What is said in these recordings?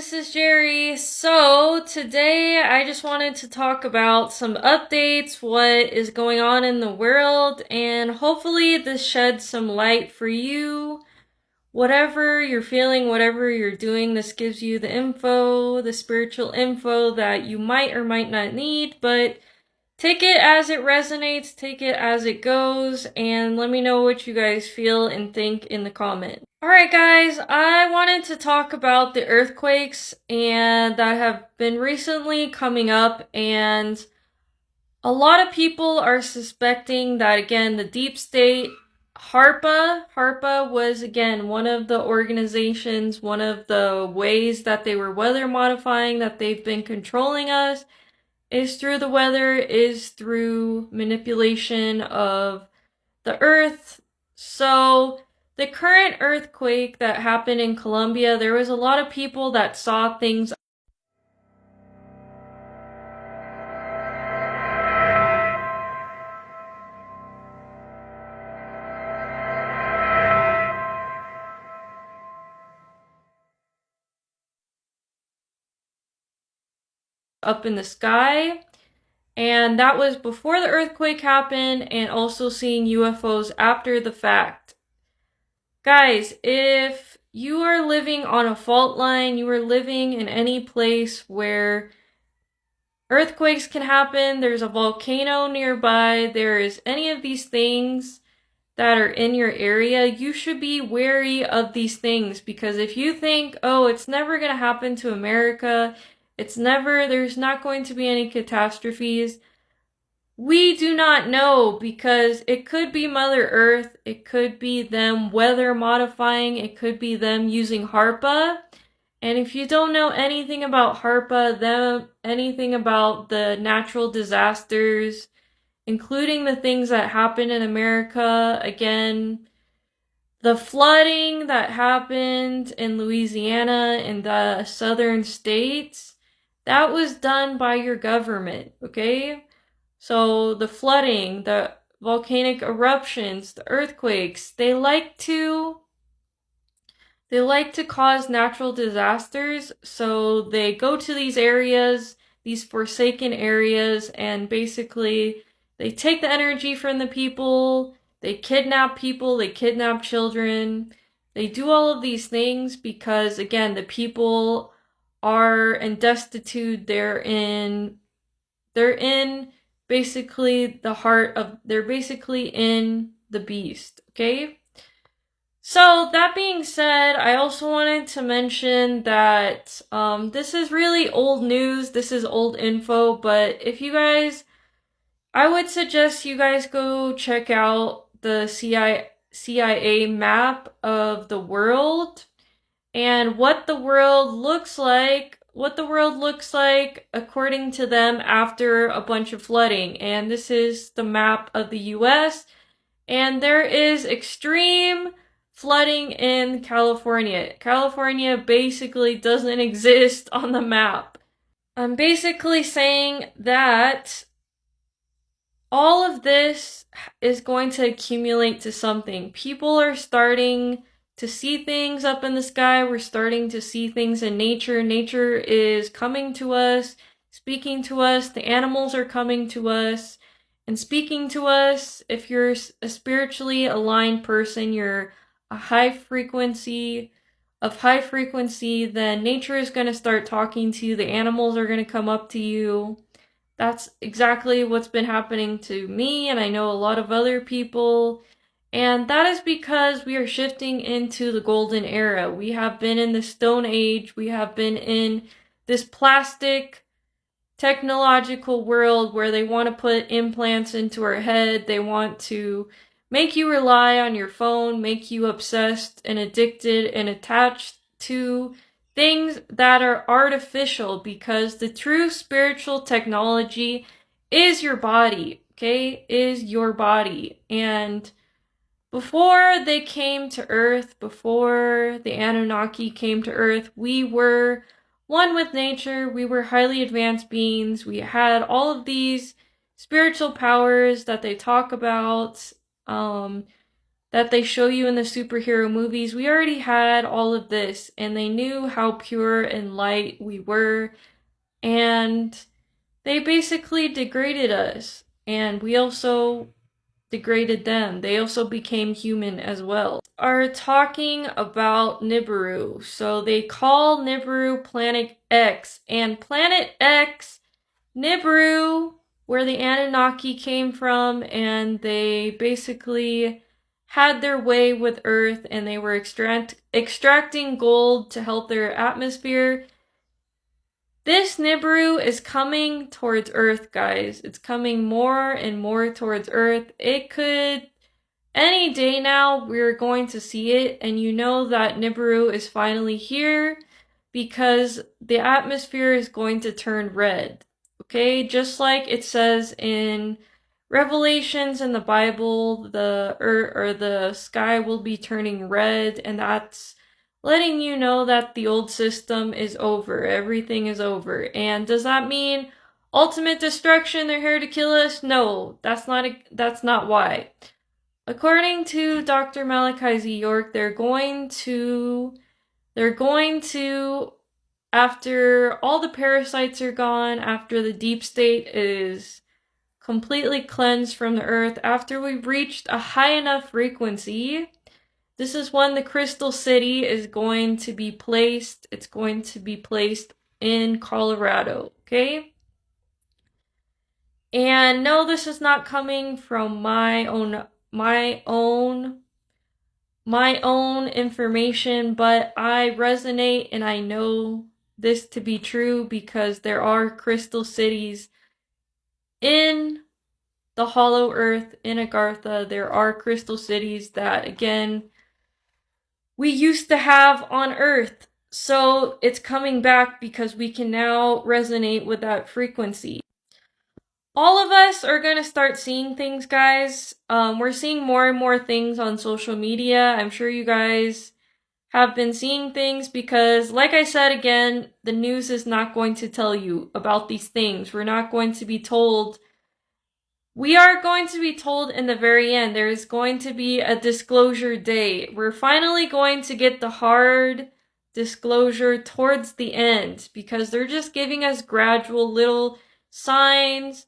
this is Jerry. So, today I just wanted to talk about some updates, what is going on in the world, and hopefully this sheds some light for you. Whatever you're feeling, whatever you're doing, this gives you the info, the spiritual info that you might or might not need, but take it as it resonates, take it as it goes, and let me know what you guys feel and think in the comments. Alright guys, I wanted to talk about the earthquakes and that have been recently coming up, and a lot of people are suspecting that, again, the deep state, HARPA was, again, one of the organizations, one of the ways that they were weather modifying, that they've been controlling us, is through the weather, is through manipulation of the earth. So the current earthquake that happened in Colombia, there was a lot of people that saw things up in the sky. And that was before the earthquake happened, and also seeing UFOs after the fact. Guys, if you are living on a fault line, you are living in any place where earthquakes can happen, there's a volcano nearby, there is any of these things that are in your area, you should be wary of these things, because if you think, oh, it's never going to happen to America, there's not going to be any catastrophes, we do not know, because it could be Mother Earth, it could be them weather modifying, it could be them using HARPA. And if you don't know anything about HARPA, anything about the natural disasters, including the things that happen in America, again, the flooding that happened in Louisiana and the southern states, that was done by your government, okay? So the flooding, the volcanic eruptions, the earthquakes, they like to cause natural disasters. So they go to these areas, these forsaken areas, and basically they take the energy from the people, they kidnap people, they kidnap children. They do all of these things because, again, the people are destitute. They're in basically they're basically in the beast, okay? So, that being said, I also wanted to mention that this is really old news, this is old info, but I would suggest you guys go check out the CIA map of the world and what the world looks like according to them after a bunch of flooding. And this is the map of the US, and there is extreme flooding in California. California basically doesn't exist on the map. I'm basically saying that all of this is going to accumulate to something. People are starting to see things up in the sky. We're starting to see things in nature. Nature is coming to us, speaking to us. The animals are coming to us and speaking to us. If you're a spiritually aligned person, you're a high frequency, then nature is going to start talking to you. The animals are going to come up to you. That's exactly what's been happening to me, and I know a lot of other people. And that is because we are shifting into the golden era. We have been in the Stone Age. We have been in this plastic technological world where they want to put implants into our head. They want to make you rely on your phone, make you obsessed and addicted and attached to things that are artificial, because the true spiritual technology is your body, okay? Is your body. And before they came to Earth, before the Anunnaki came to Earth, we were one with nature. We were highly advanced beings. We had all of these spiritual powers that they talk about. that they show you in the superhero movies. We already had all of this, and they knew how pure and light we were, and they basically degraded us, and we also degraded them. They also became human as well. Are talking about Nibiru. So they call Nibiru Planet X, and Planet X, Nibiru, where the Anunnaki came from, and they basically had their way with Earth, and they were extracting gold to help their atmosphere. This Nibiru is coming towards Earth, guys. It's coming more and more towards Earth. It could, any day now, we're going to see it, and you know that Nibiru is finally here because the atmosphere is going to turn red. Okay, just like it says in Revelations in the Bible, the earth or the sky will be turning red, and that's letting you know that the old system is over. Everything is over. And does that mean ultimate destruction? They're here to kill us? No, that's not why. According to Dr. Malachi Z. York, they're going to, after all the parasites are gone, after the deep state is completely cleansed from the earth, after we've reached a high enough frequency, this is when the Crystal City is going to be placed. It's going to be placed in Colorado, okay? And no, this is not coming from my own information, but I resonate and I know this to be true because there are crystal cities in the Hollow Earth, in Agartha. There are crystal cities that, again, we used to have on Earth. So it's coming back because we can now resonate with that frequency. All of us are going to start seeing things, guys. We're seeing more and more things on social media. I'm sure you guys have been seeing things because, like I said again, the news is not going to tell you about these things. We're not going to be told. We are going to be told in the very end. There is going to be a disclosure day. We're finally going to get the hard disclosure towards the end because they're just giving us gradual little signs.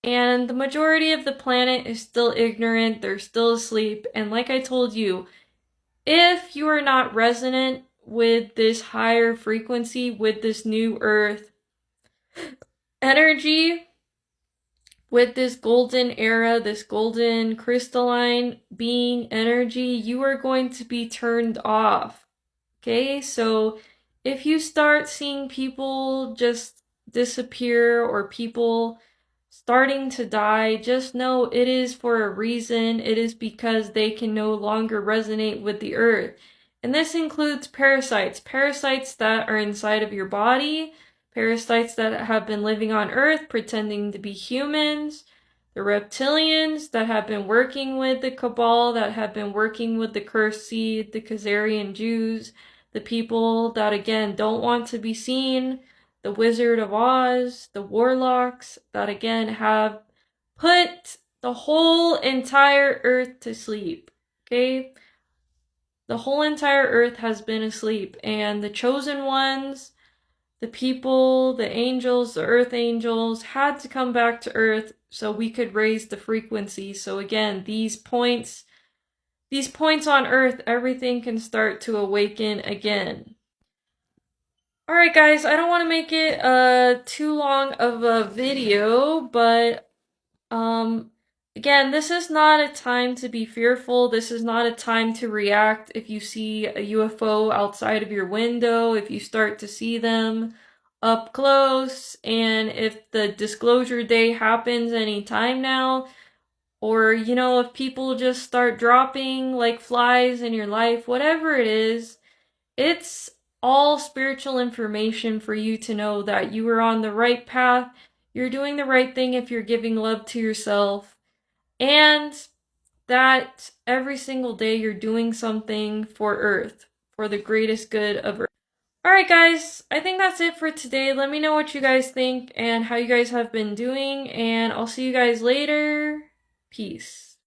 And the majority of the planet is still ignorant, they're still asleep, and like I told you, if you are not resonant with this higher frequency, with this new earth energy, with this golden era, this golden crystalline being energy, you are going to be turned off. Okay, so if you start seeing people just disappear or people starting to die, just know it is for a reason. It is because they can no longer resonate with the earth. And this includes parasites that are inside of your body, parasites that have been living on earth pretending to be humans, the reptilians that have been working with the Cabal, that have been working with the Cursed Seed, the Khazarian Jews, the people that, again, don't want to be seen, the Wizard of Oz, the warlocks that, again, have put the whole entire earth to sleep, okay? The whole entire earth has been asleep, and the chosen ones, the people, the angels, the earth angels, had to come back to earth so we could raise the frequency. So again, these points on earth, everything can start to awaken again. Alright guys, I don't want to make it too long of a video, but Again, this is not a time to be fearful. This is not a time to react if you see a UFO outside of your window, if you start to see them up close, and if the disclosure day happens anytime now, or, if people just start dropping like flies in your life, whatever it is, it's all spiritual information for you to know that you are on the right path. You're doing the right thing if you're giving love to yourself. And that every single day you're doing something for Earth, for the greatest good of Earth. Alright, guys, I think that's it for today. Let me know what you guys think and how you guys have been doing, and I'll see you guys later. Peace.